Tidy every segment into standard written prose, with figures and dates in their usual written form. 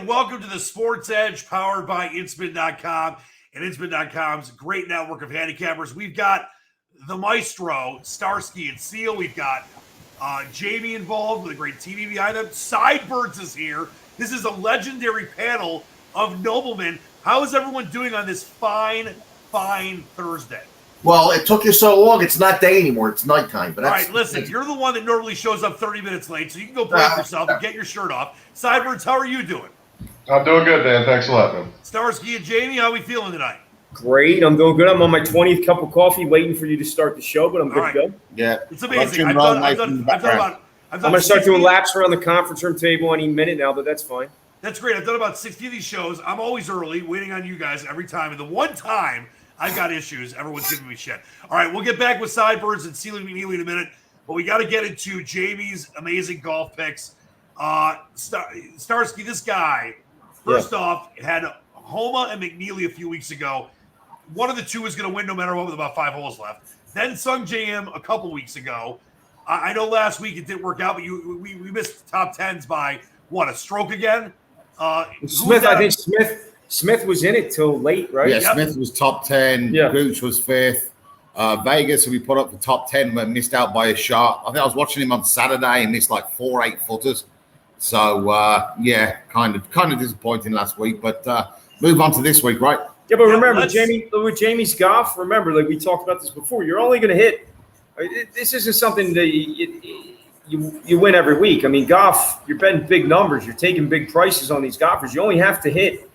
welcome to the Sportsedge powered by Inspin.com and Inspin.com's great network of handicappers. We've got the maestro, Starsky and Seal. We've got Jamie involved with a great TV behind them. Sideburns is here. This is a legendary panel of noblemen. How is everyone doing on this fine Thursday? Well, it took you so long. It's not day anymore. It's nighttime. But all right, listen, you're the one that normally shows up 30 minutes late, so you can go break yourself and get your shirt off. Sideburns, how are you doing? I'm doing good, Dan. Thanks a lot, man. Starsky and Jamie, how are we feeling tonight? Great. I'm doing good. I'm on my 20th cup of coffee waiting for you to start the show, but I'm good to go. Yeah. It's amazing. I'm going to start doing laps around the conference room table any minute now, but that's fine. That's great. I've done about 60 of these shows. I'm always early, waiting on you guys every time. And the one time I've got issues, everyone's giving me shit. All right, we'll get back with Sideburns and Sealy McNeely in a minute, but we got to get into Jamie's amazing golf picks. Starsky, this guy, first off, had Homa and McNeely a few weeks ago. One of the two is going to win no matter what with about 5 holes left. Then Sung JM a couple weeks ago. I know last week it didn't work out, but we missed top tens by, what, a stroke again? Smith, I think Smith was in it till late, right? Yeah, yep. Smith was top 10. Yeah. Gooch was 5th. Vegas, who we put up for top 10, but missed out by a shot. I think I was watching him on Saturday and missed like 4 8-footers. So, kind of disappointing last week. But move on to this week, right? Yeah, but remember, with Jamie's golf, remember, like we talked about this before, you're only going to hit – this isn't something that you win every week. I mean, golf, you're betting big numbers. You're taking big prices on these golfers. You only have to hit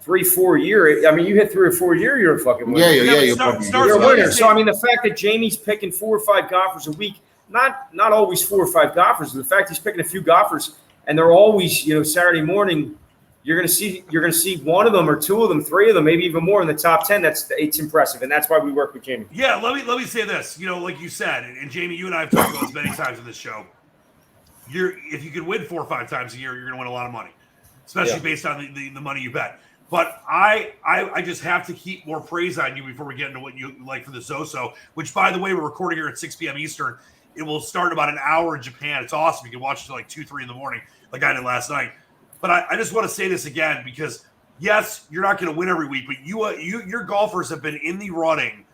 3-4 a year. I mean, you hit 3 or 4 a year, you're a fucking winner. Yeah. You're a winner. So, I mean, the fact that Jamie's picking 4 or 5 golfers a week, not always 4 or 5 golfers, the fact he's picking a few golfers and they're always, Saturday morning, you're gonna see one of them or 2 of them, 3 of them, maybe even more in the top 10. It's impressive, and that's why we work with Jamie. Yeah, let me say this. Like you said, and Jamie, you and I have talked about this many times in this show. If you can win 4 or 5 times a year, you're gonna win a lot of money, especially based on the money you bet. But I just have to keep more praise on you before we get into what you like for the ZOZO, which, by the way, we're recording here at 6 p.m. Eastern. It will start in about an hour in Japan. It's awesome. You can watch it till like 2, 3 in the morning, like I did last night. But I just want to say this again because, yes, you're not going to win every week, but your golfers have been in the running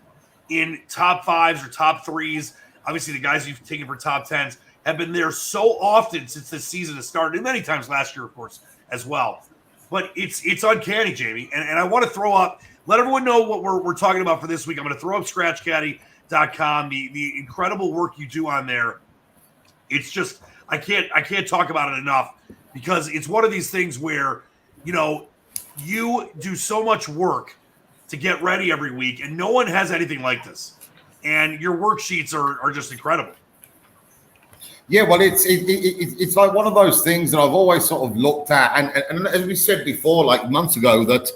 in top 5s or top 3s. Obviously, the guys you've taken for top 10s have been there so often since this season has started, and many times last year, of course, as well. But it's uncanny, Jamie. And I want to throw up, let everyone know what we're talking about for this week. I'm going to throw up ScratchCaddy.com, the incredible work you do on there. It's just, I can't talk about it enough. Because it's one of these things where, you do so much work to get ready every week, and no one has anything like this. And your worksheets are just incredible. Yeah, well, it's like one of those things that I've always sort of looked at, and as we said before, like months ago, that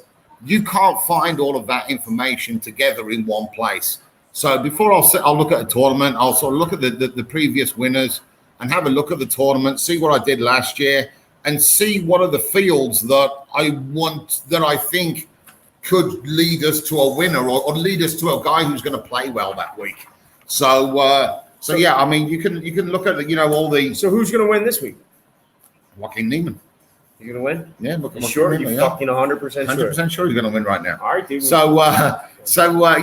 you can't find all of that information together in one place. So before I'll look at a tournament, I'll sort of look at the previous winners and have a look at the tournament, see what I did last year, and see what are the fields that I think could lead us to a winner or lead us to a guy who's going to play well that week. So yeah, I mean, you can look at all the. So who's going to win this week? Joaquin Niemann. You going to win? Yeah, sure. You're fucking 100% sure. 100% sure he's going to win right now. All right, dude. So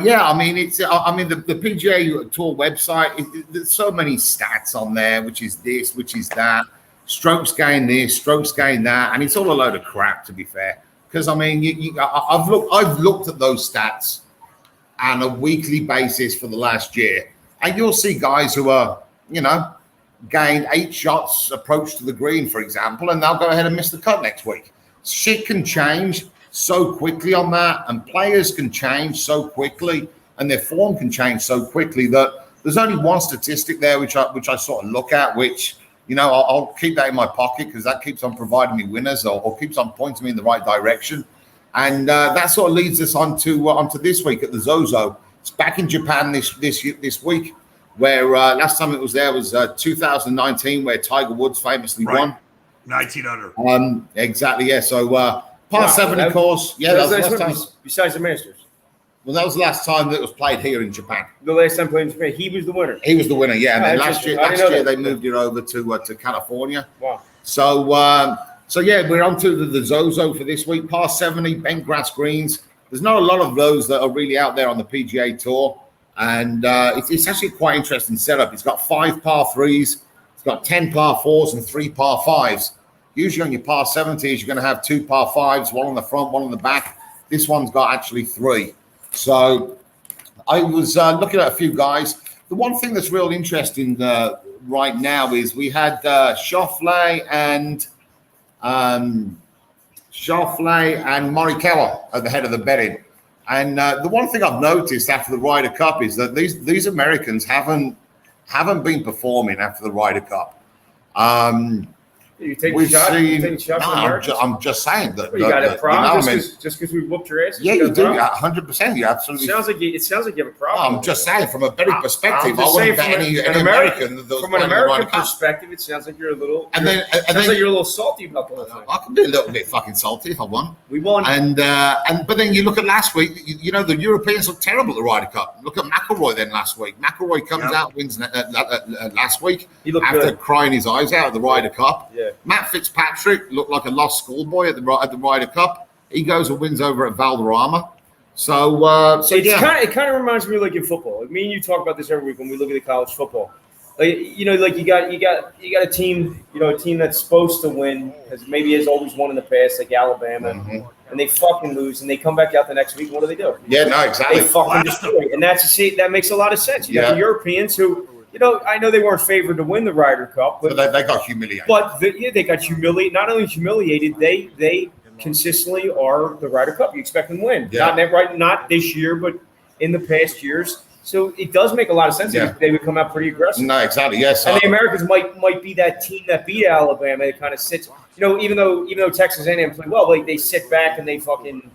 yeah, I mean, the PGA Tour website. There's so many stats on there, which is this, which is that. Strokes gain this, strokes gain that, and it's all a load of crap, to be fair. Because I mean, I've looked at those stats on a weekly basis for the last year, and you'll see guys who are, gained 8 shots approach to the green, for example, and they'll go ahead and miss the cut next week. Shit can change so quickly on that, and players can change so quickly, and their form can change so quickly that there's only one statistic there which I sort of look at, which. I'll keep that in my pocket because that keeps on providing me winners or keeps on pointing me in the right direction. And that sort of leads us onto this week at the ZOZO. It's back in Japan this week, where last time it was there was 2019, where Tiger Woods famously won. 19 under. Exactly, yeah. So par 7, of course. Yeah, that was the last time. Besides the Masters. Well, that was the last time that was played here in Japan. The last time played in Japan, he was the winner. He was the winner, yeah. And then last year they moved it over to California. Wow. So So yeah, we're on to the ZOZO for this week. Par 70, bent grass greens. There's not a lot of those that are really out there on the PGA Tour, and it's actually quite interesting setup. It's got 5 par 3s, it's got 10 par 4s, and 3 par 5s. Usually on your par 70s, you're going to have 2 par 5s, one on the front, one on the back. This one's got actually 3. So I was looking at a few guys. The one thing that's real interesting right now is we had Schauffele and Morikawa at the head of the betting. And the one thing I've noticed after the Ryder Cup is that these Americans haven't been performing after the Ryder Cup. You take a shot. I'm just saying that. You got a problem just because we whooped your ass. Yeah, you do. 100%. You absolutely. It sounds like you have a problem. I'm just saying, from a betting perspective, I wouldn't bet any American. From an American perspective, it sounds like you're a little. Sounds like you're a little salty about the whole thing. I can be a little bit fucking salty if I want. We won. But then you look at last week. You know the Europeans look terrible at the Ryder Cup. Look at McIlroy then last week. McIlroy comes out, wins last week after crying his eyes out at the Ryder Cup. Yeah. Matt Fitzpatrick looked like a lost schoolboy at the Ryder Cup. He goes and wins over at Valderrama. It kind of reminds me of like in football. Like me and you talk about this every week when we look at the college football. Like you got a team, a team that's supposed to win, has always won in the past, like Alabama, and they fucking lose, and they come back out the next week. What do they do? Yeah, no, exactly. They fucking destroy, and that makes a lot of sense. You got the Europeans who. I know they weren't favored to win the Ryder Cup, but they got humiliated. But they got humiliated. Not only humiliated, they consistently are the Ryder Cup. You expect them to win. Yeah. Not this year, but in the past years. So it does make a lot of sense that they would come out pretty aggressive. No, exactly. Yes, and the Americans might be that team that beat Alabama. It kind of sits. Even though Texas A&M played well, they sit back and they fucking.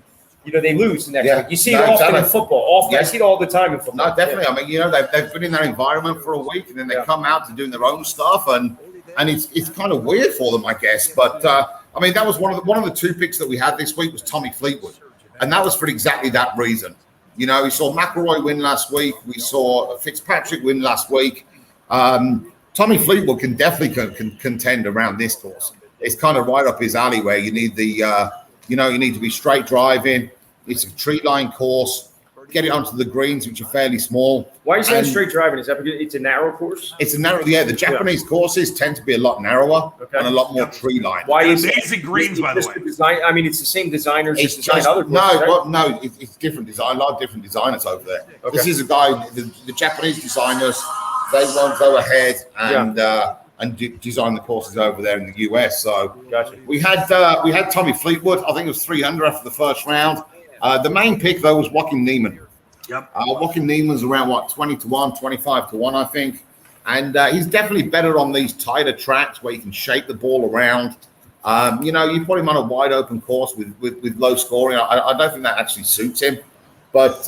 They lose the next week. You see it often in football. I see it all the time in football. No, definitely. I mean, they've been in their environment for a week, and then they come out to doing their own stuff, and it's kind of weird for them, I guess. But I mean, that was one of the 2 picks that we had this week was Tommy Fleetwood, and that was for exactly that reason. We saw McIlroy win last week. We saw Fitzpatrick win last week. Tommy Fleetwood can definitely contend around this course. It's kind of right up his alley where you need you need to be straight driving. It's a tree line course. Get it onto the greens, which are fairly small. Why are you saying straight driving? Is that because it's a narrow course? It's a narrow. Yeah, the Japanese courses tend to be a lot narrower and a lot more tree line. Why is basic greens, by the way? Design, I mean, it's the same designers. It's design other courses, it's different design. A lot of different designers over there. Okay. This is a guy. The Japanese designers, they won't go ahead and design the courses over there in the US. So we had Tommy Fleetwood. I think it was 300 after the first round. The main pick, though, was Joaquin Niemann. Yep. Joaquin Niemann's around, 20-1, 25-1, I think. And he's definitely better on these tighter tracks where you can shake the ball around. You put him on a wide open course with low scoring. I don't think that actually suits him. But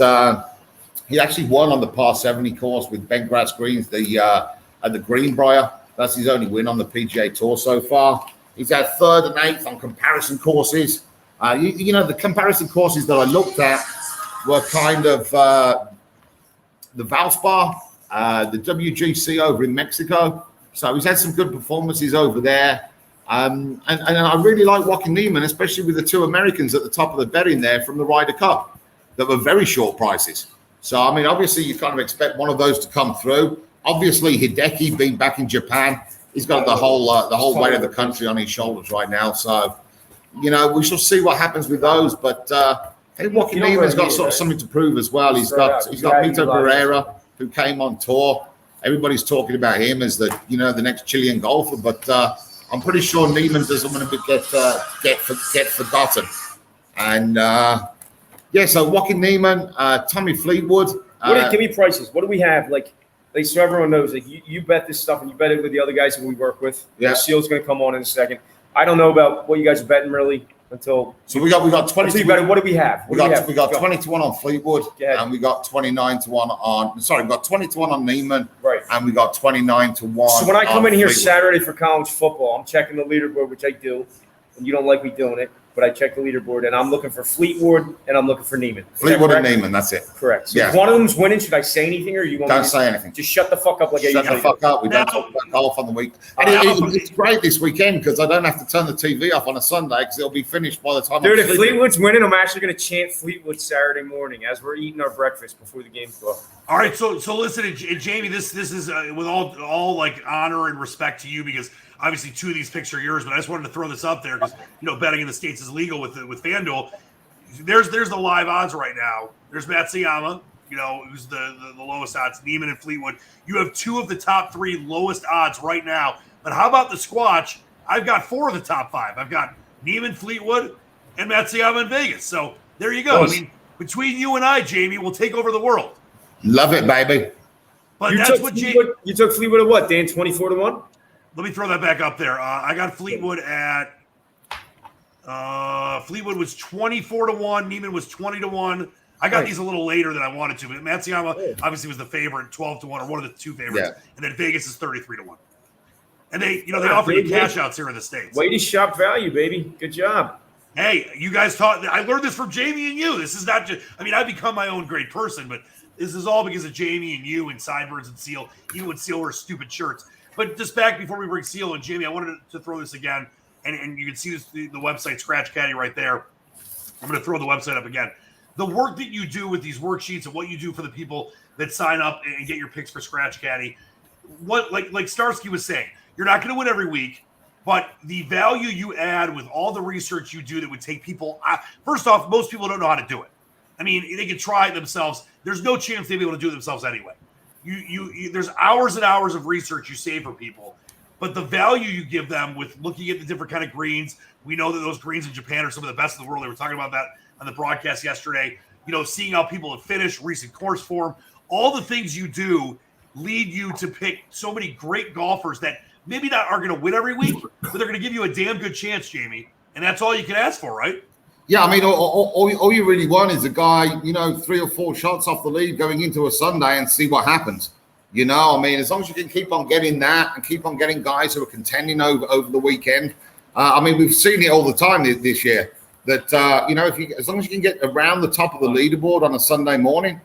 he actually won on the par 70 course with bent grass greens at the Greenbrier. That's his only win on the PGA Tour so far. He's had 3rd and 8th on comparison courses. The comparison courses that I looked at were kind of the Valspar, the WGC over in Mexico. So he's had some good performances over there. And I really like Joaquin Niemann, especially with the 2 Americans at the top of the betting there from the Ryder Cup that were very short prices. So, I mean, obviously you kind of expect one of those to come through. Obviously, Hideki being back in Japan, he's got the whole weight of the country on his shoulders right now. So, we shall see what happens with those. But I think Joaquin Niemann's got sort of something to prove as well. He's got Mito Pereira, who came on tour. Everybody's talking about him as the next Chilean golfer. But I'm pretty sure Niemann doesn't want to get forgotten. And so Joaquin Niemann, Tommy Fleetwood. Give me prices. What do we have? Like so everyone knows, like you bet this stuff and you bet it with the other guys that we work with. Yeah. Seal's going to come on in a second. I don't know about what you guys are betting really until. So we got 20. What do we have? We got 20-1 on Fleetwood, and we got 29-1 on. Sorry, we got 20-1 on Niemann, right? And we got 29-1. So when I come in here Saturday for college football, I'm checking the leaderboard, which I do, and you don't like me doing it, but I checked the leaderboard, and I'm looking for Fleetwood, and I'm looking for Neiman. Fleetwood and Neiman, that's it. Correct. So Yeah. if one of them's winning, should I say anything, or you want Don't me to say anything. just shut the fuck up like I Shut the usually fuck do? up. We don't talk about golf on the week. And it's great this weekend because I don't have to turn the TV off on a Sunday because it'll be finished by the time Dude, I'm if sleeping. Fleetwood's winning, I'm actually going to chant Fleetwood Saturday morning as we're eating our breakfast before the games go. All right, so listen, and Jamie, this is with all like honor and respect to you because obviously 2 of these picks are yours, but I just wanted to throw this up there because betting in the States is legal with FanDuel. There's the live odds right now. There's Matsuyama, who's the lowest odds. Neiman and Fleetwood. You have 2 of the top 3 lowest odds right now. But how about the Squatch? I've got 4 of the top 5. I've got Neiman, Fleetwood, and Matsuyama in Vegas. So there you go. I mean, between you and I, Jamie, we'll take over the world. Love it, baby. But You took Fleetwood at what, Dan? 24-1? Let me throw that back up there. I got Fleetwood at Fleetwood was 24-1. Neiman was 20-1. I got these a little later than I wanted to, but Matsuyama obviously was the favorite, 12-1, or one of the 2 favorites, and then Vegas is 33-1. And they offer you cash outs here in the States. Way to shop value, baby. Good job. Hey, you guys taught. I learned this from Jamie and you. This is not just. I mean, I've become my own great person, but this is all because of Jamie and you and Sideburns and Seal. Even when Seal wears stupid shirts. But just back before we bring Seal and Jamie, I wanted to throw this again, and you can see this, the website Scratch Caddy right there. I'm going to throw the website up again. The work that you do with these worksheets and what you do for the people that sign up and get your picks for Scratch Caddy, what like Starsky was saying, you're not going to win every week, but the value you add with all the research you do that would take people. First off, most people don't know how to do it. I mean, they can try it themselves. There's no chance they'll be able to do it themselves anyway. You there's hours and hours of research you save for people, but the value you give them with looking at the different kind of greens. We know that those greens in Japan are some of the best in the world. They were talking about that on the broadcast yesterday. Seeing how people have finished, recent course form, all the things you do lead you to pick so many great golfers that maybe not are going to win every week, but they're going to give you a damn good chance, Jamie. And that's all you can ask for, right? Yeah, I mean, all you really want is a guy, 3 or 4 shots off the lead going into a Sunday and see what happens. I mean, as long as you can keep on getting that and keep on getting guys who are contending over the weekend. I mean, we've seen it all the time this year that, as long as you can get around the top of the leaderboard on a Sunday morning,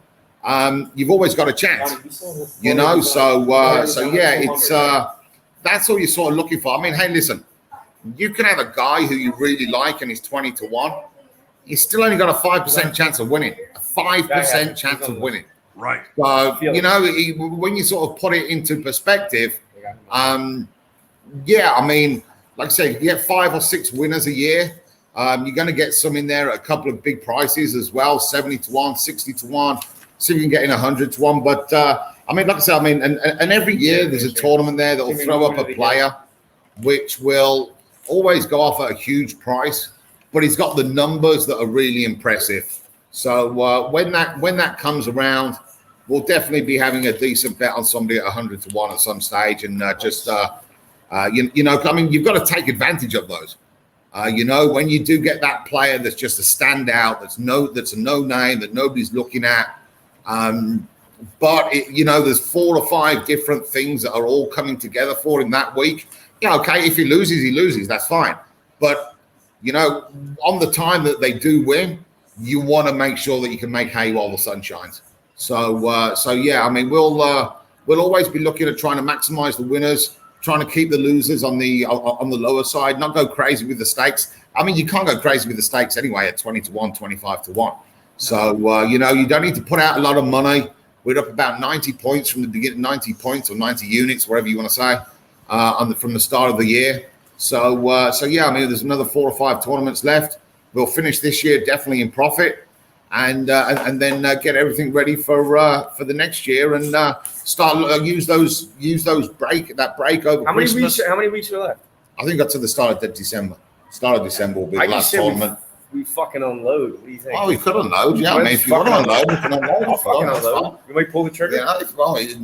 you've always got a chance, So yeah, it's that's all you're sort of looking for. I mean, hey, listen, you can have a guy who you really like and he's 20-1. He's still only got a 5% chance of winning. A 5% chance of winning. Right. So, when you sort of put it into perspective, yeah, I mean, like I say, you get 5 or 6 winners a year. You're going to get some in there at a couple of big prices as well, 70-1, 60-1. See if you can get in 100-1. But, I mean, like I said, and every year there's a tournament there that will throw up a player, which will always go off at a huge price, but he's got the numbers that are really impressive. So when that comes around, we'll definitely be having a decent bet on somebody at 100-1 at some stage, and I mean, you've got to take advantage of those. When you do get that player that's just a standout, that's a no name that nobody's looking at, but there's 4 or 5 different things that are all coming together for him that week. Yeah, okay, if he loses, he loses. That's fine. But on the time that they do win, you want to make sure that you can make hay while the sun shines. So yeah, I mean, we'll always be looking at trying to maximize the winners, trying to keep the losers on the lower side, not go crazy with the stakes. I mean, you can't go crazy with the stakes anyway at 20-1, 25-1. So you don't need to put out a lot of money. We're up about 90 points from the beginning, 90 points or 90 units, whatever you want to say, from the start of the year. So yeah, I mean, there's another 4 or 5 tournaments left. We'll finish this year definitely in profit, and then get everything ready for the next year, and start use those break over Christmas. How many weeks are left? I think up to the start of December. Start of December will be the last tournament. We fucking unload. What do you think? Oh, we could unload. Yeah, I mean, if you want to unload, we can unload. I'll fucking unload. You might pull the trigger. Yeah,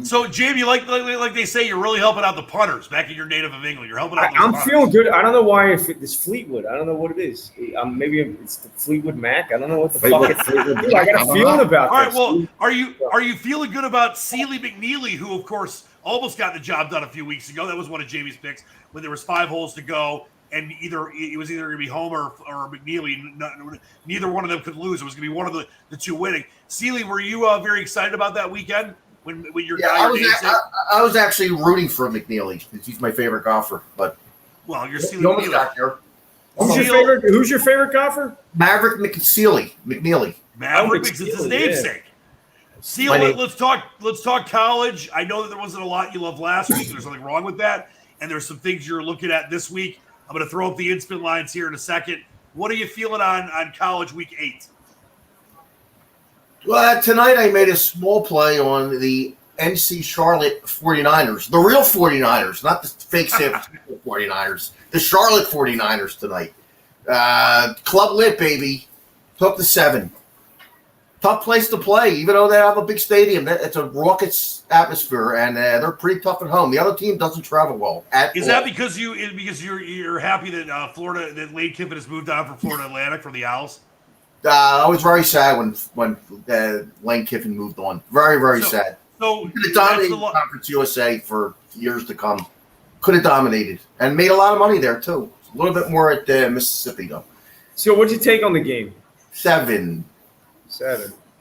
so, Jamie, like they say, you're really helping out the punters back in your native of England. You're helping out. I'm feeling good. I don't know why it's Fleetwood. I don't know what it is. Maybe it's the Fleetwood Mac. I don't know what the fuck it's. Dude, I got a feeling about this. All right. Well, are you feeling good about Sealy McNeely, who of course almost got the job done a few weeks ago? That was one of Jamie's picks when there was 5 holes to go. and it was either going to be Homer or McNeely. Neither one of them could lose. It was going to be one of the two winning. Seeley, were you very excited about that weekend when your guy? I was actually rooting for McNeely because he's my favorite golfer. But you're Seeley. Who's your favorite golfer? Maverick McNeely. Maverick is his namesake. Seeley, let's talk college. I know that there wasn't a lot you loved last week. There's nothing wrong with that. And there's some things you're looking at this week. I'm going to throw up the in-spin lines here in a second. What are you feeling on college week 8? Well, tonight I made a small play on the NC Charlotte 49ers, the real 49ers, not the fake San Francisco 49ers, the Charlotte 49ers tonight. Club lit, baby. Took the 7. Tough place to play, even though they have a big stadium. It's a raucous atmosphere, and they're pretty tough at home. The other team doesn't travel well. That because you're happy that Florida, that Lane Kiffin has moved on from Florida Atlantic from the Owls? I was very sad when Lane Kiffin moved on. Very, very sad. So he could have dominated Conference USA for years to come. Could have dominated and made a lot of money there too. A little bit more at Mississippi though. So what'd you take on the game? 7.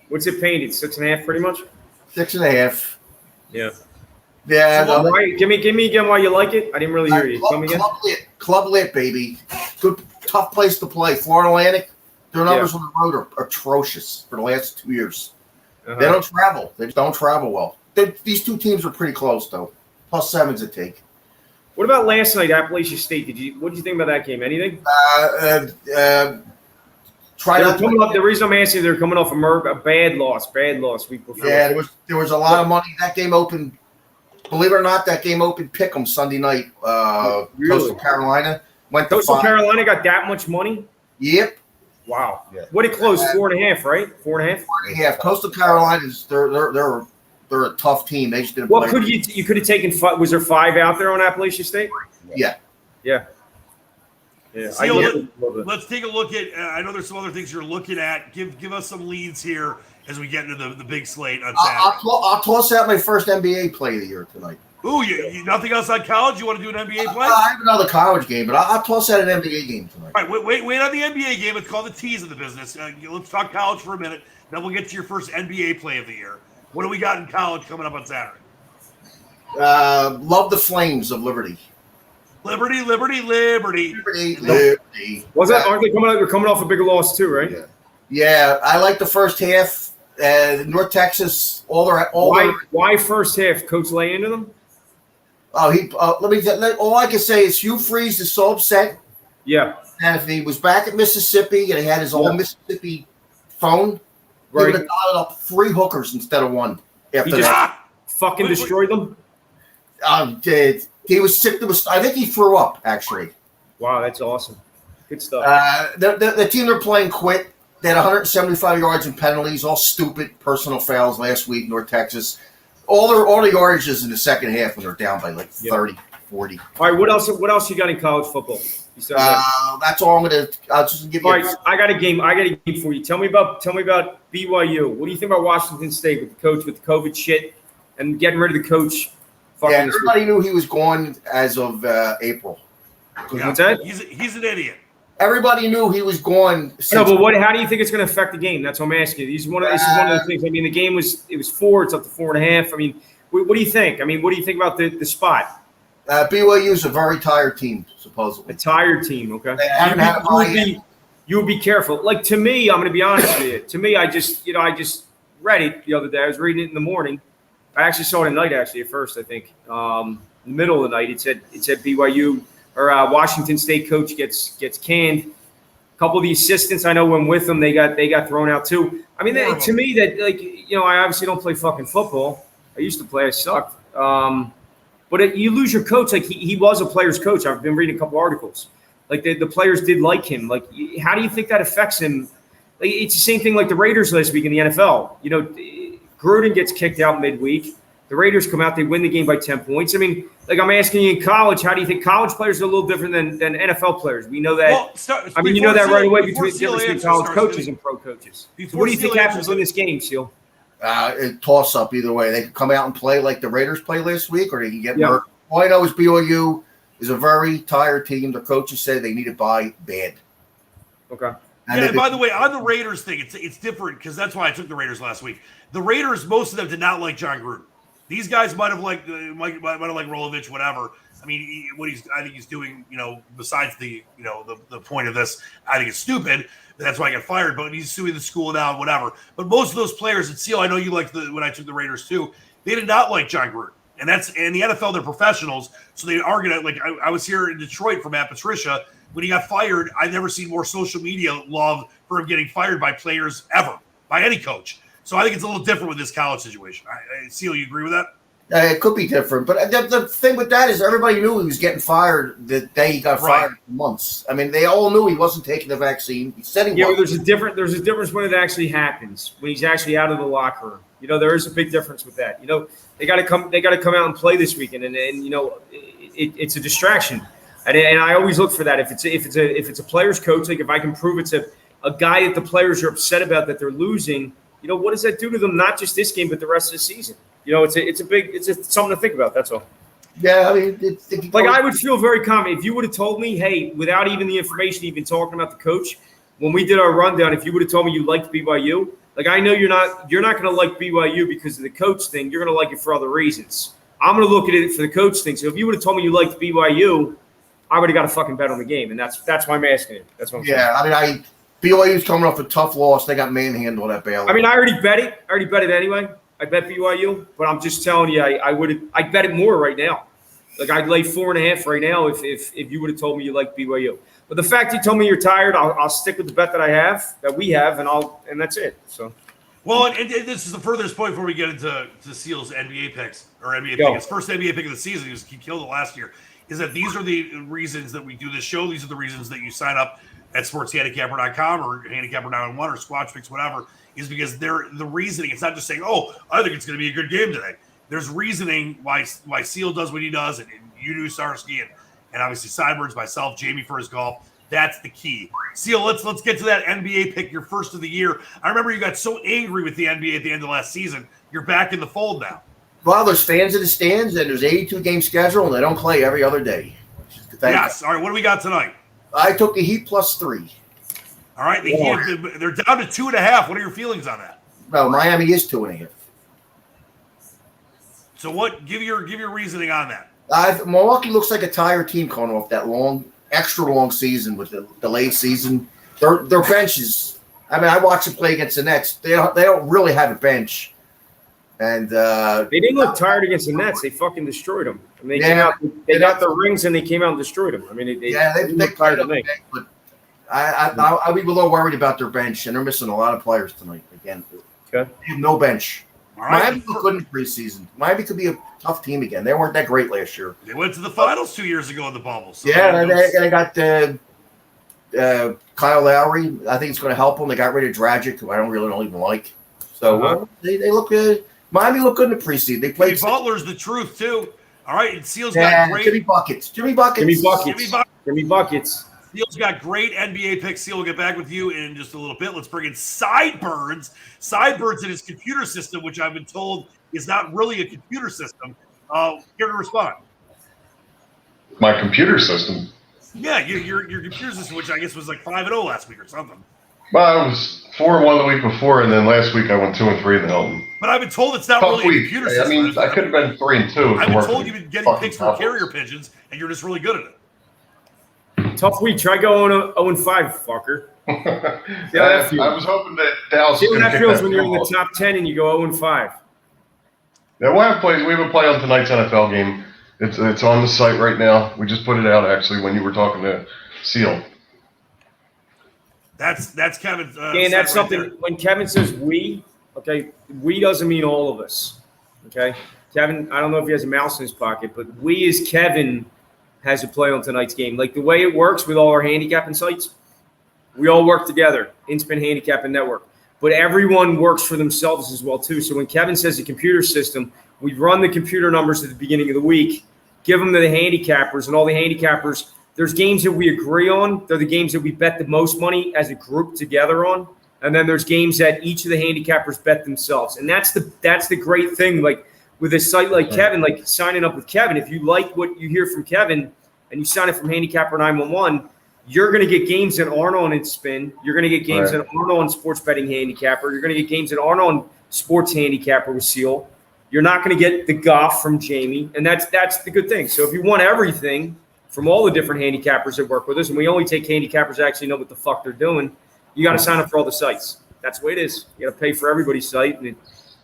What's it painted? 6.5, pretty much. 6.5. Yeah. Yeah. So give me again why you like it. I didn't really hear you. Tell me again. Club lit, baby. Good, tough place to play. Florida Atlantic. Their numbers on the road are atrocious for the last 2 years. They don't travel. They don't travel well. These two teams are pretty close though. +7's a take. What about last night, Appalachian State? What did you think about that game? Anything? The reason I'm asking, they're coming off a bad loss week before. Yeah, there was a lot of money. That game opened. Believe it or not, that game opened pick'em Sunday night. Really? Coastal Carolina went to Coastal 5. Carolina got that much money? Yep. Wow. Yeah. What did it close? 4.5, right? 4.5. 4.5. Coastal Carolina's they're a tough team. They just didn't. Well, you could have taken 5? Was there 5 out there on Appalachian State? Yeah. Yeah. Let's take a look at. I know there's some other things you're looking at. Give us some leads here as we get into the big slate on Saturday. I'll toss out my first NBA play of the year tonight. Ooh, you nothing else on college? You want to do an NBA play? I have another college game, but I'll toss out an NBA game tonight. All right, wait on the NBA game. It's called the tease of the business. Let's talk college for a minute. Then we'll get to your first NBA play of the year. What do we got in college coming up on Saturday? Love the Flames of Liberty. Liberty. Was that? Aren't they coming out? They're coming off a big loss too, right? Yeah. I like the first half. North Texas. Why first half? Coach lay into them. All I can say is Hugh Freeze is so upset. Yeah. And if he was back at Mississippi and he had his old Mississippi phone, he would have dialed up 3 hookers instead of 1. After that, fucking destroyed them. He was sick. I think he threw up, actually. Wow, that's awesome. Good stuff. The team they're playing quit. They had 175 yards in penalties, all stupid personal fouls last week, North Texas. All the yardages in the second half when they're down by 30, 40. All right, what else you got in college football? That's all I'll just give you. All right, I got a game for you. Tell me about BYU. What do you think about Washington State with the coach with the COVID shit and getting rid of the coach? Everybody knew he was gone as of April. What's that? He's an idiot. Everybody knew he was gone. No, but how do you think it's going to affect the game? That's what I'm asking you. This is one of the things. I mean, the game was 4. It's up to 4.5. I mean, what do you think? I mean, what do you think about the spot? BYU is a very tired team, supposedly. A tired team, okay. You would be careful. Like, to me, I'm going to be honest with you. To me, I just read it the other day. I was reading it in the morning. I actually saw it at night, at first, I think. In the middle of the night, it said BYU or Washington State coach gets canned. A couple of the assistants I know went with them. They got thrown out too. I mean, to me, I obviously don't play fucking football. I used to play. I sucked. But you lose your coach. Like he was a player's coach. I've been reading a couple articles. Like the players did like him. Like, how do you think that affects him? Like, it's the same thing like the Raiders last week in the NFL. Gruden gets kicked out midweek. The Raiders come out, they win the game by 10 points. I mean, like I'm asking you in college, how do you think college players are a little different than NFL players? We know that. Well, you know that right away between college coaches and pro coaches. So what do you think happens in this game, Seal? A toss-up either way. They can come out and play like the Raiders play last week, or they can get hurt. All I know is BYU is a very tired team. The coaches say they need to buy bad. Okay. And by the way, on the Raiders thing, it's different because that's why I took the Raiders last week. The Raiders, most of them did not like John Gruden. These guys might have liked Rolovich, whatever. I mean, I think he's doing, besides the point of this, I think it's stupid. That's why I got fired. But he's suing the school now, whatever. But most of those players at Seal, I know you liked when I took the Raiders too. They did not like John Gruden, and in the NFL they're professionals, so they argued it. Like I was here in Detroit for Matt Patricia when he got fired. I've never seen more social media love for him getting fired by players ever, by any coach. So I think it's a little different with this college situation. Seal, you agree with that? It could be different, but the thing with that is everybody knew he was getting fired the day he got fired for months. I mean, they all knew he wasn't taking the vaccine. He said he wasn't. There's a difference when it actually happens, when he's actually out of the locker room. There is a big difference with that. They got to come out and play this weekend, and it's a distraction. And I always look for that. If it's a player's coach, like if I can prove it's a guy that the players are upset about that they're losing, what does that do to them? Not just this game, but the rest of the season. It's something to think about. That's all. Yeah, I mean, I would feel very confident if you would have told me, hey, without even the information, even talking about the coach, when we did our rundown, if you would have told me you liked BYU, I know you're not going to like BYU because of the coach thing. You're going to like it for other reasons. I'm going to look at it for the coach thing. So if you would have told me you liked BYU, I would have got a fucking bet on the game, and that's why I'm asking it. That's what I'm saying. Yeah, I mean, BYU's coming off a tough loss. They got manhandled at Baylor. I mean, I already bet it anyway. I bet BYU, but I'm just telling you, I'd bet it more right now. I'd lay 4.5 right now if you would have told me you like BYU. But the fact you told me you're tired, I'll stick with the bet that we have, and that's it. So. Well, and this is the furthest point before we get into Seal's NBA picks or NBA pick. His first NBA pick of the season. He killed it last year. Is that these are the reasons that we do this show. These are the reasons that you sign up at sportshandicapper.com or handicapper 911 or Squatch Picks, whatever, is because they're the reasoning. It's not just saying, oh, I think it's going to be a good game today. There's reasoning why Seal does what he does, and you do, Starsky, and obviously Sideburns, myself, Jamie for his golf. That's the key. Seal, let's get to that NBA pick, your first of the year. I remember you got so angry with the NBA at the end of last season. You're back in the fold now. Well, there's fans in the stands, and there's 82-game schedule, and they don't play every other day. Yes. All right, what do we got tonight? I took the Heat +3. All right, the Heat, they're down to 2.5. What are your feelings on that? Well, Miami is 2.5. So what? Give your reasoning on that. Milwaukee looks like a tired team coming off that extra long season with the delayed season. Their benches. I mean, I watched them play against the Nets. They don't really have a bench, and they didn't look tired against the Nets. They fucking destroyed them. I mean, they got the rings and they came out and destrored them. I mean, they look tired to me. But I'll be a little worried about their bench, and they're missing a lot of players tonight again. Okay. They have no bench. All right. Miami looked good in preseason. Miami could be a tough team again. They weren't that great last year. They went to the finals 2 years ago in the bubble. So yeah, and they got Kyle Lowry. I think it's going to help them. They got rid of Dragic, who I don't even like. So they look good. Miami looked good in the preseason. They played. Jimmy Butler's the truth too. All right, and Seal's got great. Jimmy Buckets. Seal's got great NBA picks. Seal will get back with you in just a little bit. Let's bring in Sideburns. Sideburns in his computer system, which I've been told is not really a computer system. Here to respond. My computer system? Yeah, your computer system, which I guess was like 5-0 last week or something. Well, I was 4-1 the week before, and then last week I went 2-3 in the Hilton. But I've been told it's not Tough really week. a computer system. I mean, I could have been 3-2. I've been told you've been getting picks from carrier pigeons, and you're just really good at it. Tough week. Try going 0-5, fucker. I was hoping that Dallas. See what that feels when you're in the top 10 and you go 0-5. Yeah, we have a play on tonight's NFL game. It's on the site right now. We just put it out actually when you were talking to Seal. That's Kevin. And that's something right when Kevin says we, okay, we doesn't mean all of us. Okay, Kevin, I don't know if he has a mouse in his pocket, but we as Kevin has a play on tonight's game. Like the way it works with all our handicapping sites, we all work together, InSpin Handicapping Network. But everyone works for themselves as well, too. So when Kevin says a computer system, we run the computer numbers at the beginning of the week, give them to the handicappers, and all the handicappers, there's games that we agree on. They're the games that we bet the most money as a group together on. And then there's games that each of the handicappers bet themselves. And that's the great thing, like with a site like Kevin, like signing up with Kevin. If you like what you hear from Kevin, and you sign up from Handicapper 911, you're going to get games that aren't on InSpin. You're going to get games that aren't on Sports Betting Handicapper. You're going to get games that aren't on Sports Handicapper with Seal. You're not going to get the Goff from Jamie, and that's the good thing. So if you want everything from all the different handicappers that work with us, and we only take handicappers that actually know what the fuck they're doing, you got to sign up for all the sites. That's the way it is. You got to pay for everybody's site, and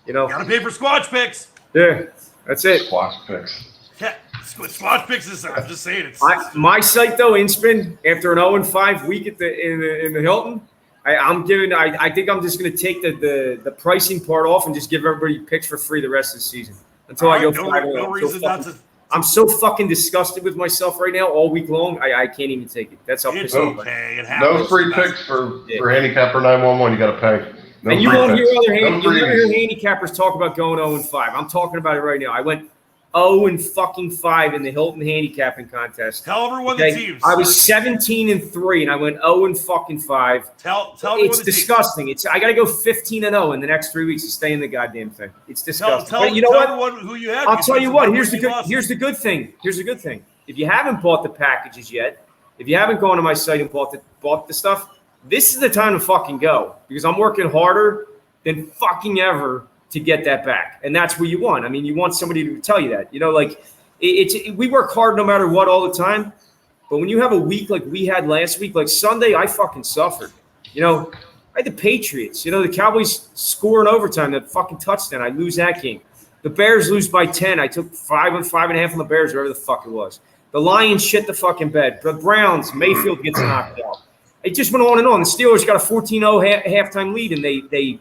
got to pay for Squatch picks. Yeah, that's it. Squatch picks. Yeah, Squatch picks is. I'm just saying it's my site though. InSpin after an 0-5 week at in the Hilton. I think I'm just going to take the pricing part off and just give everybody picks for free the rest of the season until I go 5-0. No reason not to. I'm so fucking disgusted with myself right now all week long. I can't even take it. That's how pissed off. Okay, it happens. No free picks for Handicapper 911. You got to pay. No, and you won't hear picks. other handicappers talk about going 0-5. I'm talking about it right now. I went 0-5 in the Hilton handicapping contest. Tell everyone the teams. I was 17-3 and I went 0-5. Tell everyone it's the disgusting. Teams. I got to go 15-0 in the next 3 weeks to stay in the goddamn thing. It's disgusting. Tell but you know what? Everyone who you had. I'll tell you what. Here's the good thing. Here's the good thing. If you haven't bought the packages yet, if you haven't gone to my site and bought the stuff, this is the time to fucking go because I'm working harder than fucking ever to get that back. And that's what you want. I mean, you want somebody to tell you that. You know, like we work hard no matter what all the time. But when you have a week like we had last week, like Sunday, I fucking suffered. You know, I had the Patriots. You know, the Cowboys score in overtime, that fucking touchdown. I lose that game. The Bears lose by 10. I took 5 and 5.5 on the Bears, whatever the fuck it was. The Lions shit the fucking bed. The Browns, Mayfield gets knocked out. It just went on and on. The Steelers got a 14-0 halftime lead, and they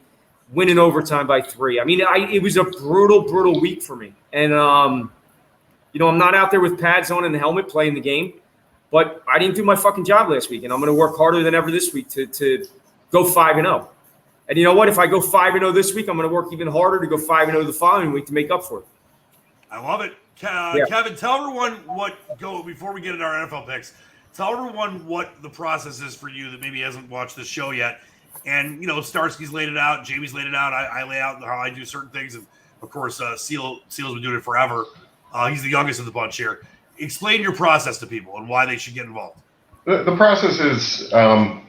win in overtime by 3. I mean, it was a brutal week for me. And, you know, I'm not out there with pads on and the helmet playing the game, but I didn't do my fucking job last week, and I'm going to work harder than ever this week to go 5-0. And you know what? If I go 5-0 this week, I'm going to work even harder to go 5-0 the following week to make up for it. I love it. Kevin, tell everyone before we get into our NFL picks, tell everyone what the process is for you that maybe hasn't watched the show yet. And, you know, Starsky's laid it out. Jamie's laid it out. I lay out how I do certain things. And, of course, Seal's been doing it forever. He's the youngest of the bunch here. Explain your process to people and why they should get involved. The process is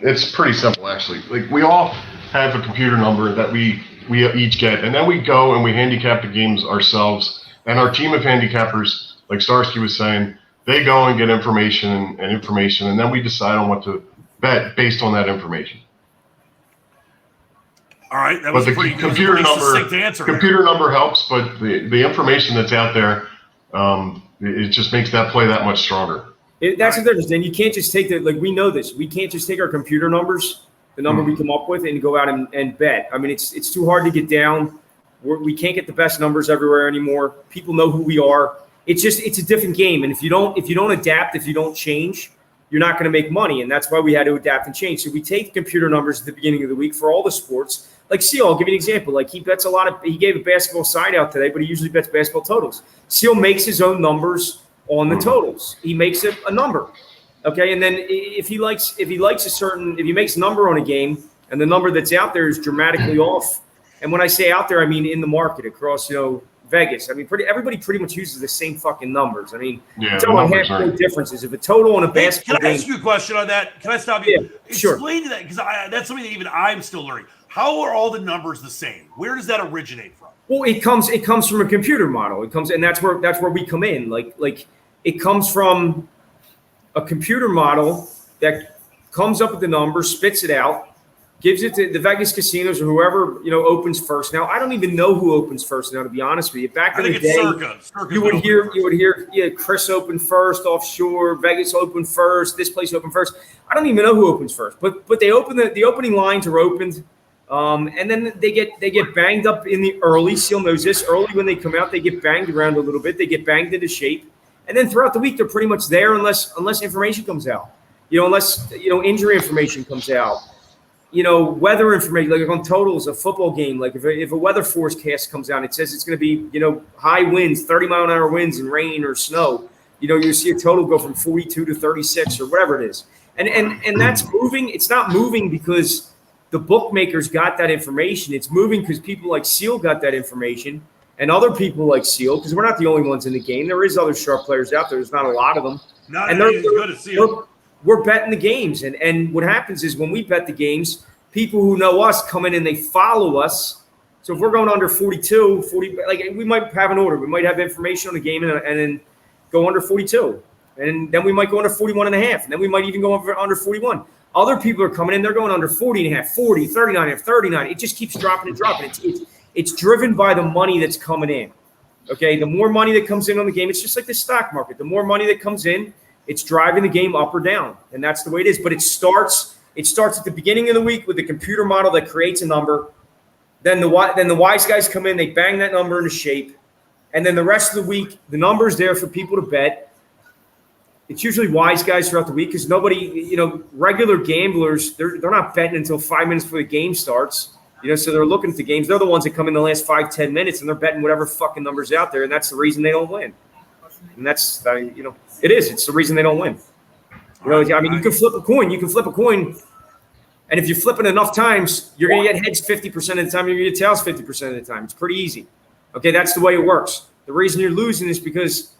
it's pretty simple, actually. Like, we all have a computer number that we each get. And then we go and we handicap the games ourselves. And our team of handicappers, like Starsky was saying, they go and get information. And then we decide on what to bet based on that information. All right, that was a pretty succinct answer. Computer number helps, but the information that's out there, it just makes that play that much stronger. That's the difference. And you can't just take like we know this. We can't just take our computer numbers, the number we come up with, and go out and bet. I mean, it's too hard to get down. We can't get the best numbers everywhere anymore. People know who we are. It's a different game. And if you don't adapt, if you don't change, you're not going to make money. And that's why we had to adapt and change. So we take computer numbers at the beginning of the week for all the sports. Like Seal, I'll give you an example. Like he bets he gave a basketball side out today, but he usually bets basketball totals. Seal makes his own numbers on the totals. He makes it a number. Okay. And then if he makes a number on a game and the number that's out there is dramatically off. And when I say out there, I mean in the market across, you know, Vegas. I mean, everybody pretty much uses the same fucking numbers. I mean, it's only half-point differences. If a total on a basketball Can I ask you a question on that? Can I stop you? Yeah, sure. Explain to that, because that's something that even I'm still learning. How are all the numbers the same? Where does that originate from? Well, it comes from a computer model. And that's where we come in. Like it comes from a computer model that comes up with the numbers, spits it out, gives it to the Vegas casinos or whoever, you know, opens first. Now, I don't even know who opens first now, to be honest with you. Back in the day, you would hear, Chris opened first, offshore, Vegas opened first, this place opened first. I don't even know who opens first, but they open the opening lines are opened, and then they get banged up in the early. Seal knows this. Early when they come out, they get banged around a little bit. They get banged into shape, and then throughout the week, they're pretty much there unless information comes out. You know, unless injury information comes out. You know, weather information, like on totals, a football game, like if a weather forecast comes out, it says it's going to be, you know, high winds, 30-mile-an-hour winds and rain or snow. You know, you see a total go from 42 to 36 or whatever it is. And that's moving. It's not moving because the bookmakers got that information. It's moving because people like Seal got that information and other people like Seal, because we're not the only ones in the game. There is other sharp players out there. There's not a lot of them. Not And as good as Seal. we're betting the games. And what happens is when we bet the games, people who know us come in and they follow us. So if we're going under 42, 40, like we might have an order. We might have information on the game and then go under 42. And then we might go under 41 and a half. And then we might even go under 41. Other people are coming in, they're going under 40 and a half, 40, 39 and a half, 39. It just keeps dropping and dropping. It's driven by the money that's coming in. Okay, the more money that comes in on the game, it's just like the stock market. The more money that comes in, it's driving the game up or down. And that's the way it is. But it starts at the beginning of the week with the computer model that creates a number. Then the wise guys come in, they bang that number into shape. And then the rest of the week, the number's there for people to bet. It's usually wise guys throughout the week because nobody, regular gamblers, they're not betting until 5 minutes before the game starts. So they're looking at the games. They're the ones that come in the last 5-10 minutes and they're betting whatever fucking numbers out there. And that's the reason they don't win. And that's, it is. It's the reason they don't win. You can flip a coin. And if you flip it enough times, you're going to get heads 50% of the time. You're going to get tails 50% of the time. It's pretty easy. Okay, that's the way it works. The reason you're losing is because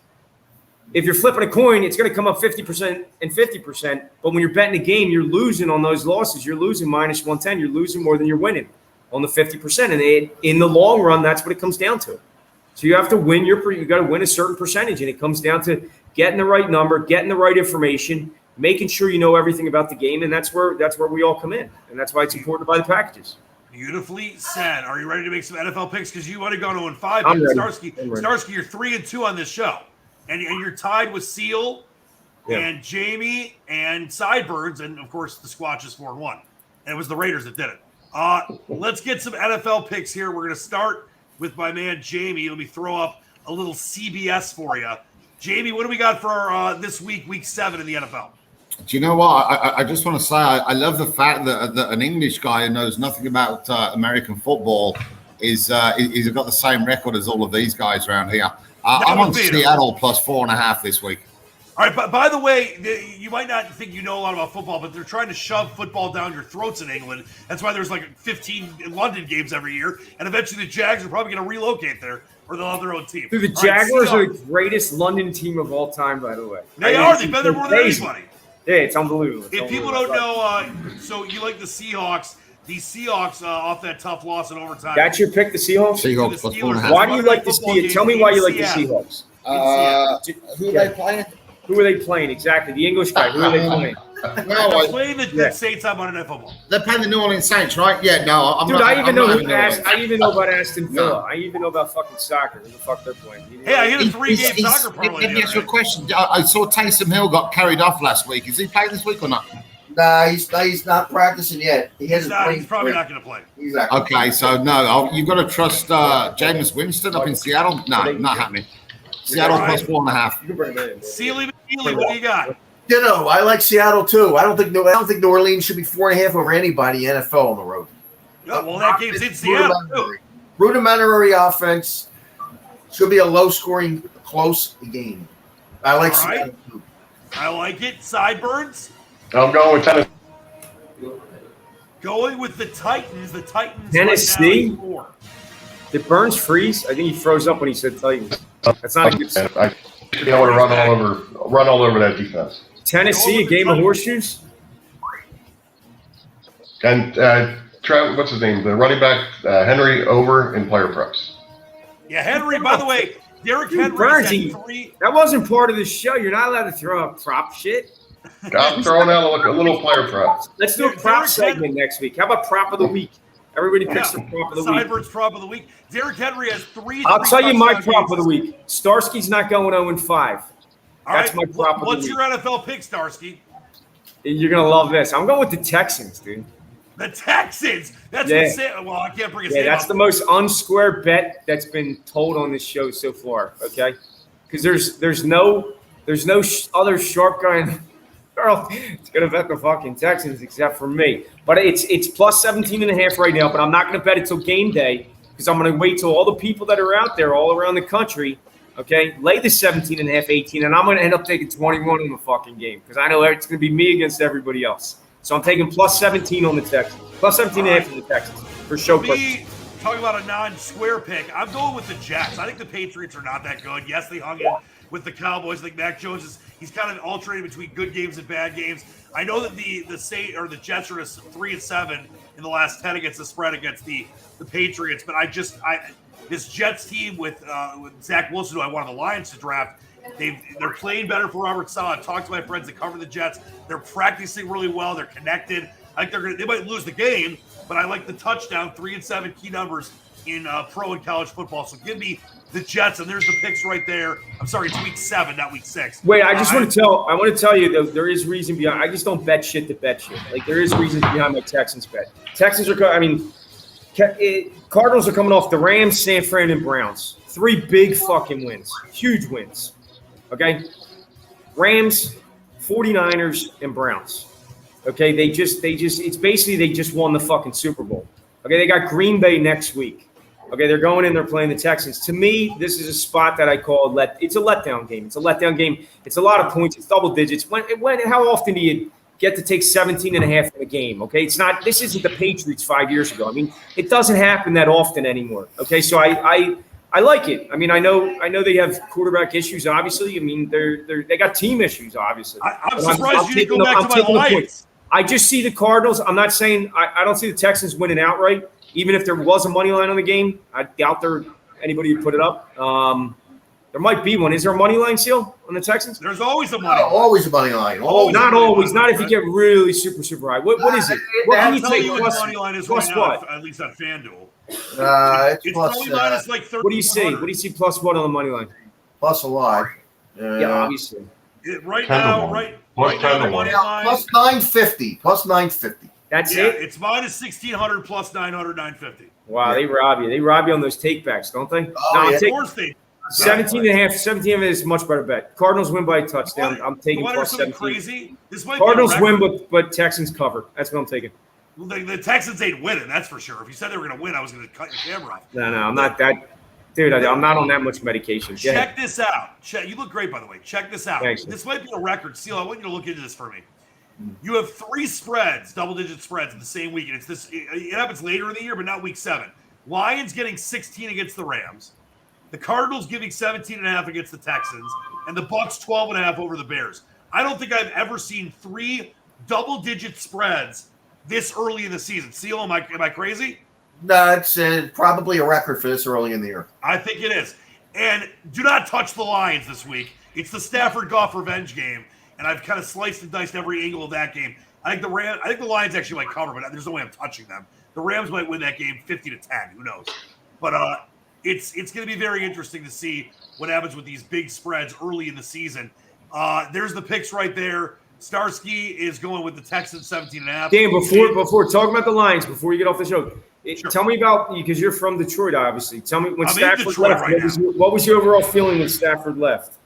if you're flipping a coin, it's going to come up 50% and 50%. But when you're betting a game, you're losing on those losses. You're losing minus 110. You're losing more than you're winning on the 50%. And in the long run, that's what it comes down to. So you have to win you got to win a certain percentage. And it comes down to getting the right number, getting the right information, making sure you know everything about the game. And that's where we all come in. And that's why it's important to buy the packages. Beautifully said. Are you ready to make some NFL picks? Because you want to go 0-5. I'm ready. Starsky, you're 3-2 on this show. And you're tied with Seal and Jamie and Sideburns, and of course the Squatch is 4-1. And it was the Raiders that did it. Let's get some NFL picks here. We're going to start with my man Jamie. Let me throw up a little CBS for you. Jamie, what do we got for this week 7 in the NFL? Do you know what? I just want to say I love the fact that an English guy who knows nothing about American football he's got the same record as all of these guys around here. I'm on Seattle plus 4.5 this week. All right, but by the way, you might not think you know a lot about football, but they're trying to shove football down your throats in England. That's why there's like 15 London games every year, and eventually the Jags are probably going to relocate there, or they'll have their own team. Dude, the Jaguars are the greatest London team of all time, by the way. They are. They've been there more than anybody. Yeah, it's unbelievable. If people don't know, so you like the Seahawks. The Seahawks off that tough loss in overtime. That's your pick, the Seahawks? Seahawks plus 4.5. Why do you like the Seahawks? Tell me why you like the Seahawks. Who are they playing? Who are they playing? Exactly. The English guy. Who are they playing? They're playing the Saints on Monday Night Football. They're playing the New Orleans Saints, right? Yeah, no. I even know about Aston Villa. No. I even know about fucking soccer. Who the fuck they're playing? Hey, I hit a 3-game soccer parlay. Let me ask you a question. I saw Taysom Hill got carried off last week. Is he playing this week or not? Nah, he's not practicing yet. He's probably not going to play. Exactly. Okay, so no, you've got to trust Jameis Winston up in Seattle. No, not happening. Seattle plus 4.5. You can bring him in. Sealy, what do you got? I like Seattle too. I don't think New Orleans should be 4.5 over anybody in NFL on the road. No, well, that game's in Seattle too. Rudimentary offense. Should be a low-scoring, close game. I like Seattle too. I like it. Sideburns. I'm going with Tennessee. Going with the Titans. The Titans. Tennessee? Right now, Did Burns freeze? I think he froze up when he said Titans. That's not a good sign. I should be able to run all over that defense. Tennessee, a game of horseshoes? And Travis, what's his name? The running back, Henry, over in player props. Yeah, Henry, by the way, Derrick Henry. Burns, that wasn't part of the show. You're not allowed to throw out prop shit. I'm throwing out a little player props. Let's do a prop segment next week. How about prop of the week? Everybody picks the prop of the week. Sideburns prop of the week. Derrick Henry has 3. I'll tell you my prop of the week. Starsky's not going 0-5. That's my prop of the week. What's your NFL pick, Starsky? You're going to love this. I'm going with the Texans, dude. The Texans? That's well, I can't bring a stand that's up. the most unsquare bet that's been told on this show so far, okay? Because there's no other sharp guy in the world that's going to bet the fucking Texans except for me. But it's plus 17.5 right now, but I'm not going to bet it till game day because I'm going to wait till all the people that are out there all around the country, okay, lay the 17.5, 18, and I'm going to end up taking 21 in the fucking game because I know it's going to be me against everybody else. So I'm taking plus 17 on the Texans. Plus 17.5 on the Texans for show purposes. Talking about a non-square pick, I'm going with the Jets. I think the Patriots are not that good. Yes, they hung in with the Cowboys. I think Mac Jones he's kind of alternating between good games and bad games. I know that the Jets are 3-7 in the last 10 against the spread against the Patriots, but this Jets team with Zach Wilson, who I wanted the Lions to draft, they're playing better for Robert Saleh. I've talked to my friends that cover the Jets. They're practicing really well. They're connected. I think they might lose the game, but I like the touchdown, 3-7 key numbers in pro and college football. So give me the Jets, and there's the picks right there. I'm sorry, it's week 7, not week 6. Wait, I want to tell you that there is reason behind. I just don't bet shit to bet shit. Like there is reasons behind my Texans bet. Texans are. Cardinals are coming off the Rams, San Fran, and Browns. 3 big fucking wins, huge wins. Okay, Rams, 49ers, and Browns. Okay, it's basically they just won the fucking Super Bowl. Okay, they got Green Bay next week. Okay, they're going in, they're playing the Texans. To me, this is a spot that I call it's a letdown game. It's a letdown game. It's a lot of points. It's double digits. How often do you get to take 17.5 in a game? Okay, this isn't the Patriots 5 years ago. I mean, it doesn't happen that often anymore. Okay, so I like it. I mean, I know they have quarterback issues, obviously. I mean, they got team issues, obviously. I'm surprised you didn't go back to my Lions. I just see the Cardinals. I'm not saying I don't see the Texans winning outright. Even if there was a money line on the game, I doubt anybody would put it up. There might be one. Is there a money line, Seal, on the Texans? There's always a money line. Always a money line. Not always. Not if you get really super, super high. What is it? What can you take plus money line is plus right what? now, at least on FanDuel. It's plus, probably minus like 30. What do you see? What do you see plus what on the money line? plus a lot. Yeah, obviously. Right now, the money line. Plus 950. Plus 950. That's it? It's minus 1,600 plus 900, 950. Wow, they rob you. They rob you on those takebacks, don't they? Of course they 17.5. 17 is a much better bet. Cardinals win by a touchdown. I'm taking plus 17. Crazy? This might Cardinals be a win, but Texans cover. That's what I'm taking. The Texans ain't winning, that's for sure. If you said they were going to win, I was going to cut your camera off. No, I'm not that. Dude, I'm not on that much medication. Check this out. You look great, by the way. Check this out. Thanks. This might be a record. Seal, I want you to look into this for me. You have 3 spreads, double-digit spreads in the same week, and it happens later in the year, but not week 7. Lions getting 16 against the Rams, the Cardinals giving 17.5 against the Texans, and the Bucs 12.5 over the Bears. I don't think I've ever seen 3 double-digit spreads this early in the season. Seal, am I crazy? No, it's probably a record for this early in the year. I think it is. And do not touch the Lions this week. It's the Stafford Goff revenge game, and I've kind of sliced and diced every angle of that game. I think the Lions actually might cover, but there's no way I'm touching them. The Rams might win that game 50-10. Who knows? But it's going to be very interesting to see what happens with these big spreads early in the season. There's the picks right there. Starsky is going with the Texans 17.5. Dan, before talking about the Lions, before you get off the show, sure. Tell me about, because you're from Detroit, obviously. Tell me when Stafford left. What was your overall feeling when Stafford left?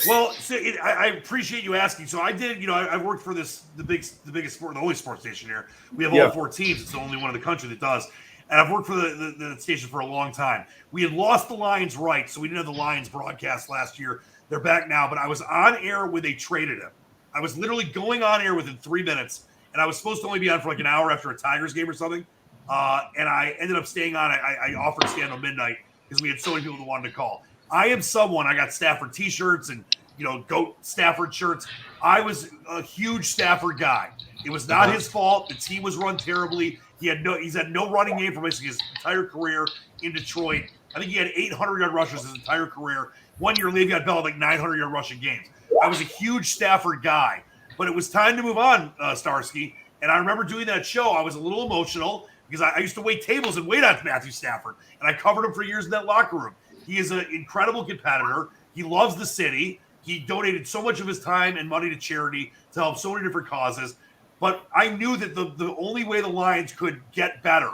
Well, I appreciate you asking. So I did, I've worked for the biggest sport, the only sports station here. We have all 4 teams. It's the only one in the country that does. And I've worked for the station for a long time. We had lost the Lions rights, so we didn't have the Lions broadcast last year. They're back now, but I was on air when they traded him. I was literally going on air within 3 minutes, and I was supposed to only be on for like an hour after a Tigers game or something. And I ended up staying on. I offered to stay until midnight because we had so many people that wanted to call. I am someone. I got Stafford T-shirts and GOAT Stafford shirts. I was a huge Stafford guy. It was not his fault. The team was run terribly. He's had no running game for basically his entire career in Detroit. I think he had 800-yard rushes his entire career. 1 year, Le'Veon Bell had like 900-yard rushing games. I was a huge Stafford guy, but it was time to move on, Starsky. And I remember doing that show. I was a little emotional because I used to wait tables and wait on Matthew Stafford, and I covered him for years in that locker room. He is an incredible competitor. He loves the city. He donated so much of his time and money to charity to help so many different causes. But I knew that the only way the Lions could get better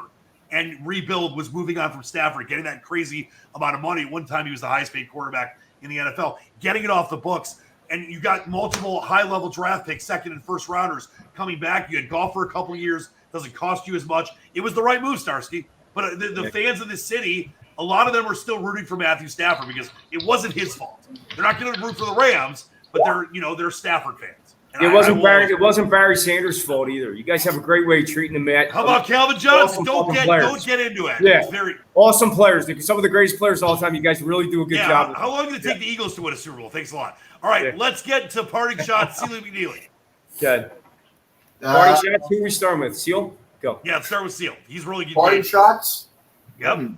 and rebuild was moving on from Stafford, getting that crazy amount of money. One time he was the highest paid quarterback in the NFL, getting it off the books. And you got multiple high-level draft picks, second and first rounders coming back. You had golf for a couple of years. Doesn't cost you as much. It was the right move, Starsky. But the fans of this city, a lot of them are still rooting for Matthew Stafford because it wasn't his fault. They're not going to root for the Rams, but they're Stafford fans. And It wasn't Barry Sanders' fault either. You guys have a great way of treating the man. How about Calvin Johnson? Awesome Don't get into it. Yeah. It's very Awesome players. Some of the greatest players of all time. You guys really do a good job. How long did it take the Eagles to win a Super Bowl? Thanks a lot. All right, let's get to parting shots. Seal McNeely. Good. Party shots. Who are we starting with? Seal? Go. Yeah, let's start with Seal. He's really good. Party shots. Yep.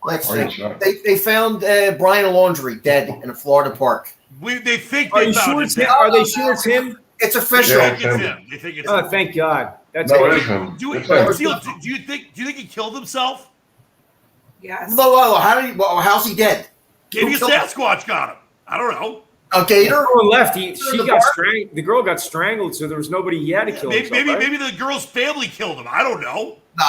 Let's Party see. shot. They found Brian Laundrie dead in a Florida park. They think Are they you found sure him. it's him? Are they sure it's him? It's official. They think it's him. They think it's him. Oh, thank God. That's No, it good. is him. Do It's you him. think he killed himself? Yes. How's he dead? Maybe a Who killed him? Sasquatch got him. I don't know. A gator? The girl left. She the got bar? strangled. The girl got strangled, so there was nobody he had to kill. Maybe the girl's family killed him. I don't know. No,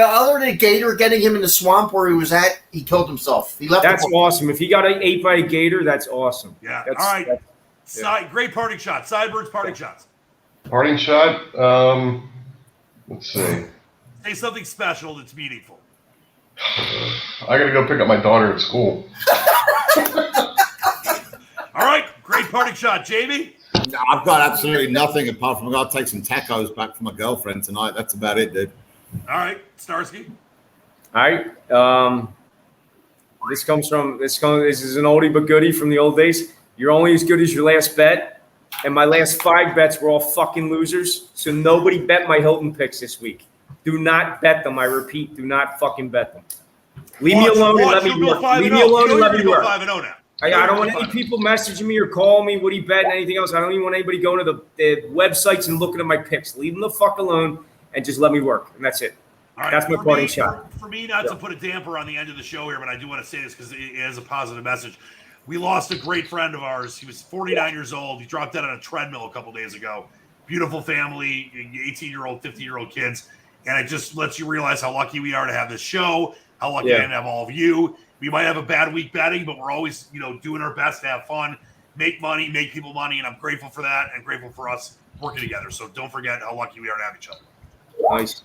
other than Gator getting him in the swamp where he was at, he killed himself. He left. That's awesome. If he got ate by a gator, that's awesome. Yeah. That's, All right. that's- Great parting shot. Sideburns parting shots. Parting shot. Let's see. Say something special that's meaningful. I gotta go pick up my daughter at school. All right. Great parting shot. Jamie? No, I've got absolutely nothing apart from I got to take some tacos back from my girlfriend tonight. That's about it, dude. All right. Starsky? All right. This is an oldie but goodie from the old days. You're only as good as your last bet, and my last 5 bets were all fucking losers. So nobody bet my Hilton picks this week. Do not bet them. I repeat, do not fucking bet them. Leave me alone and let me work. Leave me alone and let me work. 5-0 now. I don't want any people messaging me or calling me, what he bet, and anything else. I don't even want anybody going to the websites and looking at my picks. Leave them the fuck alone and just let me work, and that's it. All right, That's my parting shot. For me, not to put a damper on the end of the show here, but I do want to say this because it is a positive message. We lost a great friend of ours. He was 49 years old. He dropped dead on a treadmill a couple days ago. Beautiful family, 18-year-old, 50-year-old kids. And it just lets you realize how lucky we are to have this show, how lucky I am to have all of you. We might have a bad week betting, but we're always, doing our best to have fun, make money, make people money, and I'm grateful for that and grateful for us working together. So don't forget how lucky we are to have each other. Nice.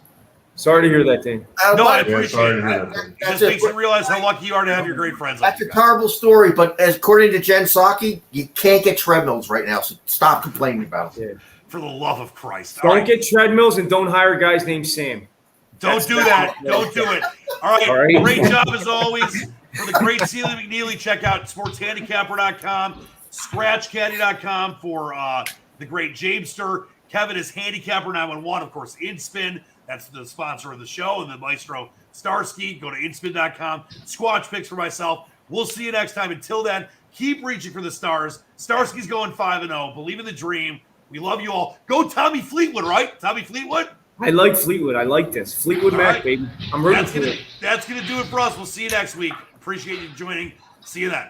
Sorry to hear that, Dane. No, I Yeah, appreciate sorry it. to hear It that. just makes you realize how lucky you are to have your great friends. That's like a you guys. terrible story, but as according to Jen Psaki, you can't get treadmills right now, so stop complaining about it. Yeah. For the love of Christ. All Don't right. get treadmills and don't hire guys named Sam. Don't do that. Don't do it. All right. All right. Great job as always. For the great Sealy McNeely, check out sportshandicapper.com, scratchcaddy.com for the great Jamester. Kevin is Handicapper911, of course, InSpin. That's the sponsor of the show. And the Maestro Starsky. Go to inspin.com. Squatch picks for myself. We'll see you next time. Until then, keep reaching for the stars. Starsky's going 5-0. Believe in the dream. We love you all. Go Tommy Fleetwood, right? Tommy Fleetwood? I like Fleetwood. I like this. Fleetwood All Mac, right. baby. I'm rooting for it. That's gonna do it for us. We'll see you next week. Appreciate you joining. See you then.